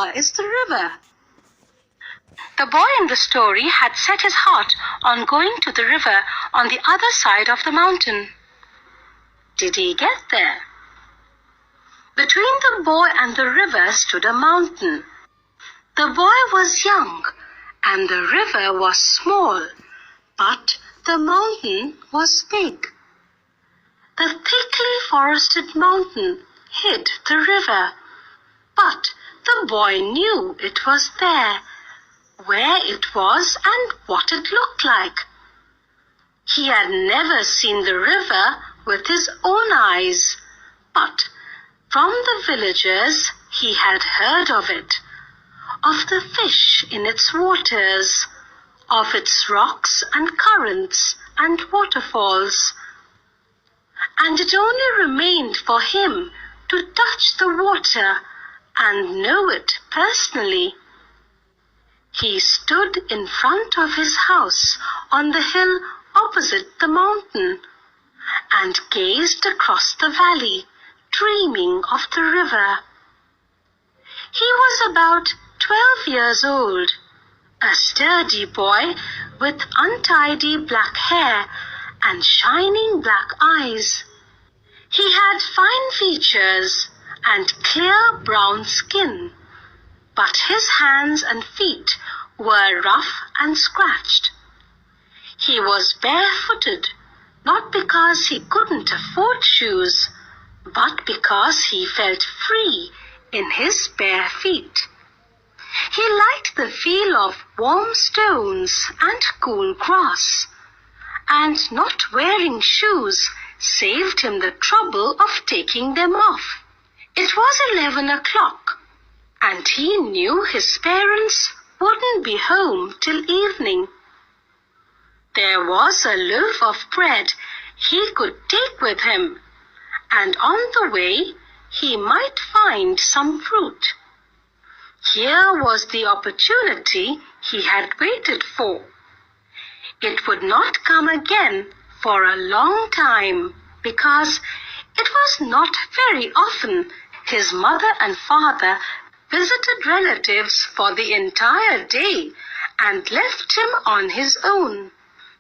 far is the river? The boy in the story had set his heart on going to the river on the other side of the mountain. Did he get there? Between the boy and the river stood a mountain. The boy was young and the river was small, but the mountain was big. The thickly forested mountain hid the river, but the boy knew it was there, where it was and what it looked like. He had never seen the river with his own eyes, but from the villagers he had heard of it, of the fish in its waters, of its rocks and currents and waterfalls. And it only remained for him to touch the water and know it personally. He stood in front of his house on the hill opposite the mountain and gazed across the valley, dreaming of the river. He was about 12 years old, a sturdy boy with untidy black hair and shining black eyes. He had fine features and clear brown skin, but his hands and feet were rough and scratched. He was barefooted, not because he couldn't afford shoes, but because he felt free in his bare feet. He liked the feel of warm stones and cool grass, and not wearing shoes saved him the trouble of taking them off. It was 11 o'clock, and he knew his parents wouldn't be home till evening. There was a loaf of bread he could take with him, and on the way he might find some fruit. Here was the opportunity he had waited for. It would not come again for a long time, because it was not very often his mother and father visited relatives for the entire day and left him on his own.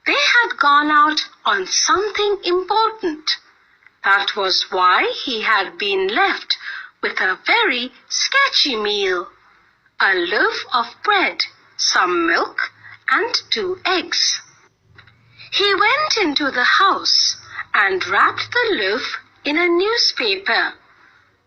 They had gone out on something important. That was why he had been left with a very sketchy meal: a loaf of bread, some milk, and 2 eggs. He went into the house and wrapped the loaf in a newspaper.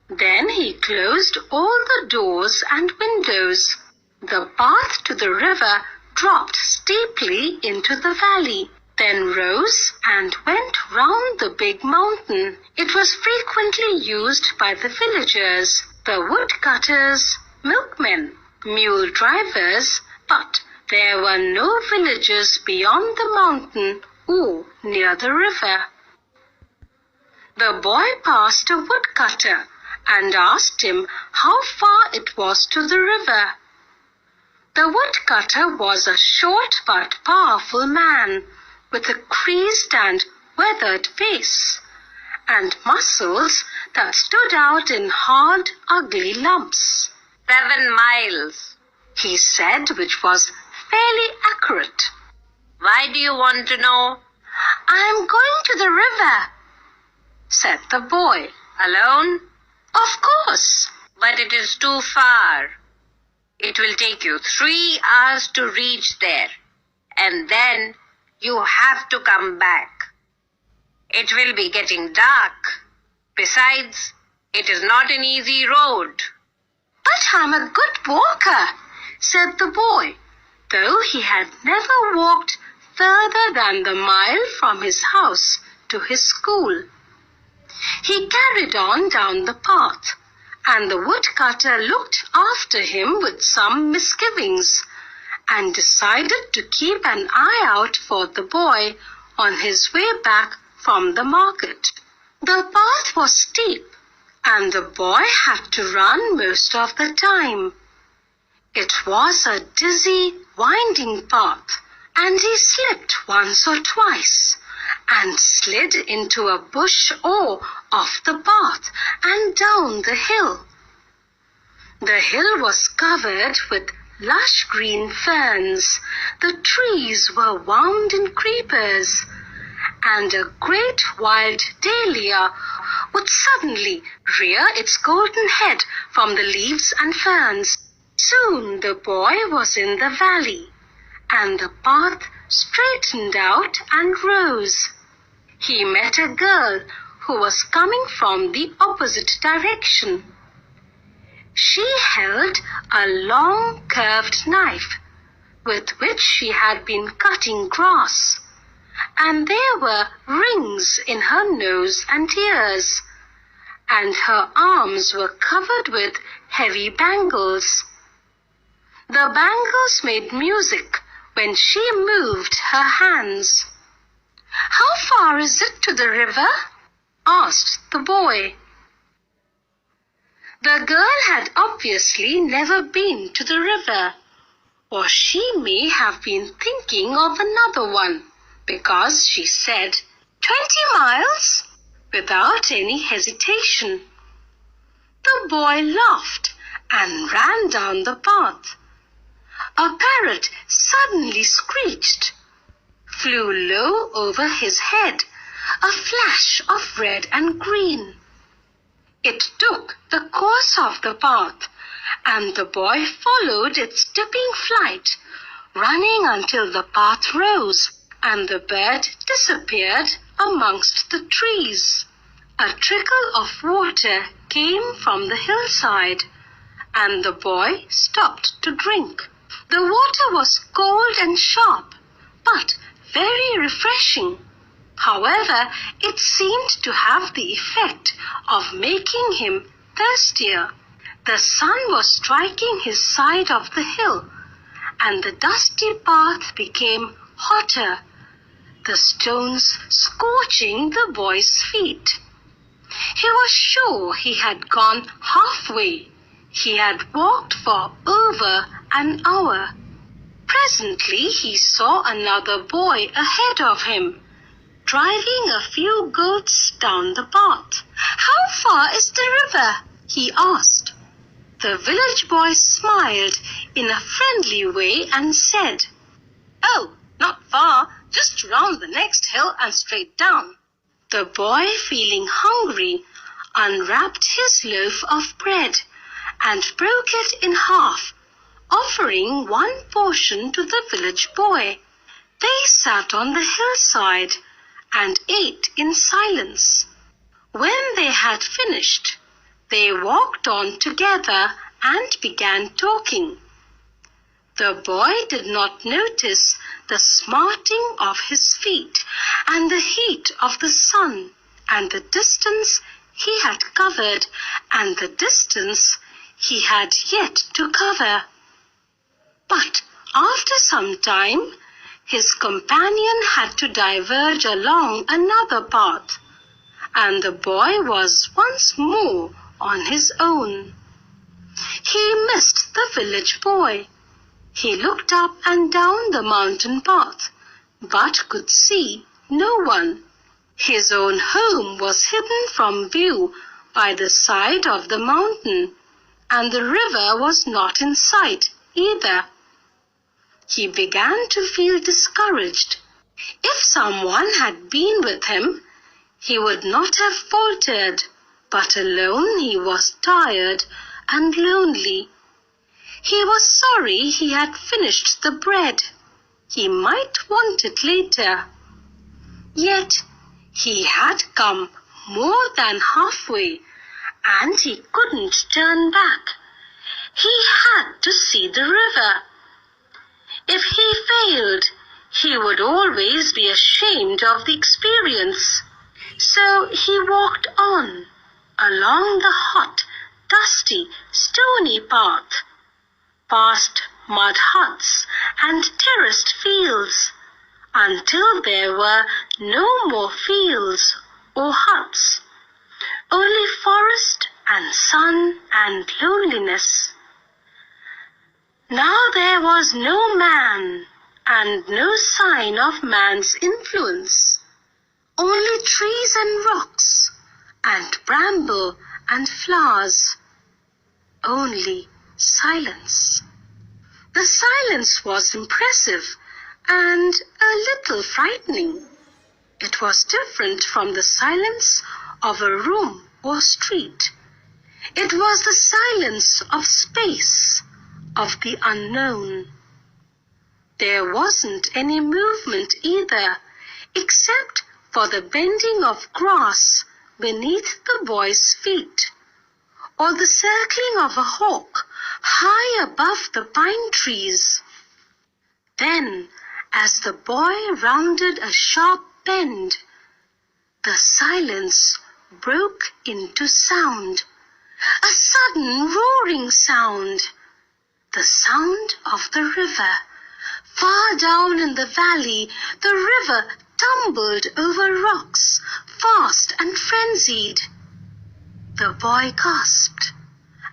Then he closed all the doors and windows. The path to the river dropped steeply into the valley, then rose and went round the big mountain. It was frequently used by the villagers, the woodcutters, milkmen, mule drivers, but there were no villages beyond the mountain or near the river. The boy passed a woodcutter and asked him how far it was to the river. The woodcutter was a short but powerful man with a creased and weathered face and muscles that stood out in hard, ugly lumps. 7 miles, he said, which was fairly accurate. Why do you want to know? I'm going to the river, said the boy. Alone? Of course. But it is too far. It will take you 3 hours to reach there, and then you have to come back. It will be getting dark. Besides, it is not an easy road. But I'm a good walker, said the boy, though he had never walked further than the mile from his house to his school. He carried on down the path, and the woodcutter looked after him with some misgivings, and decided to keep an eye out for the boy on his way back from the market. The path was steep, and the boy had to run most of the time. It was a dizzy, winding path, and he slipped once or twice and slid into a bush or off the path and down the hill. The hill was covered with lush green ferns. The trees were wound in creepers, and a great wild dahlia would suddenly rear its golden head from the leaves and ferns. Soon the boy was in the valley, and the path straightened out and rose. He met a girl who was coming from the opposite direction. She held a long curved knife with which she had been cutting grass, and there were rings in her nose and ears, and her arms were covered with heavy bangles. The bangles made music when she moved her hands. "How far is it to the river?" asked the boy. The girl had obviously never been to the river, or she may have been thinking of another one, because she said, 20 miles, without any hesitation. The boy laughed and ran down the path. A parrot suddenly screeched, flew low over his head, a flash of red and green. It took the course of the path, and the boy followed its dipping flight, running until the path rose, and the bird disappeared amongst the trees. A trickle of water came from the hillside, and the boy stopped to drink. The water was cold and sharp, but very refreshing. However, it seemed to have the effect of making him thirstier. The sun was striking his side of the hill, and the dusty path became hotter, the stones scorching the boy's feet. He was sure he had gone halfway. He had walked for over an hour. Presently he saw another boy ahead of him, driving a few goats down the path. "How far is the river?" he asked. The village boy smiled in a friendly way and said, "Oh, not far, just round the next hill and straight down." The boy, feeling hungry, unwrapped his loaf of bread and broke it in half, offering one portion to the village boy. They sat on the hillside and ate in silence. When they had finished, they walked on together and began talking. The boy did not notice the smarting of his feet and the heat of the sun and the distance he had covered and the distance he had yet to cover. But after some time, his companion had to diverge along another path, and the boy was once more on his own. He missed the village boy. He looked up and down the mountain path, but could see no one. His own home was hidden from view by the side of the mountain, and the river was not in sight either. He began to feel discouraged. If someone had been with him, he would not have faltered, but alone he was tired and lonely. He was sorry he had finished the bread. He might want it later. Yet he had come more than halfway, and he couldn't turn back. He had to see the river. If he failed, he would always be ashamed of the experience. So he walked on, along the hot, dusty, stony path, past mud huts and terraced fields, until there were no more fields or huts, only forest and sun and loneliness. Now there was no man and no sign of man's influence, only trees and rocks and bramble and flowers, only silence. The silence was impressive and a little frightening. It was different from the silence of a room or street. It was the silence of space, of the unknown. There wasn't any movement either, except for the bending of grass beneath the boy's feet, or the circling of a hawk high above the pine trees. Then, as the boy rounded a sharp bend, the silence broke into sound, a sudden roaring sound, the sound of the river. Far down in the valley, the river tumbled over rocks, fast and frenzied. The boy gasped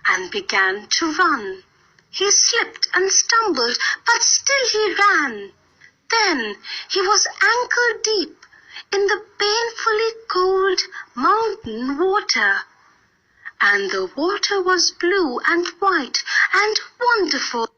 and began to run. He slipped and stumbled, but still he ran. Then he was ankle deep in the painfully cold mountain water. And the water was blue and white and wonderful.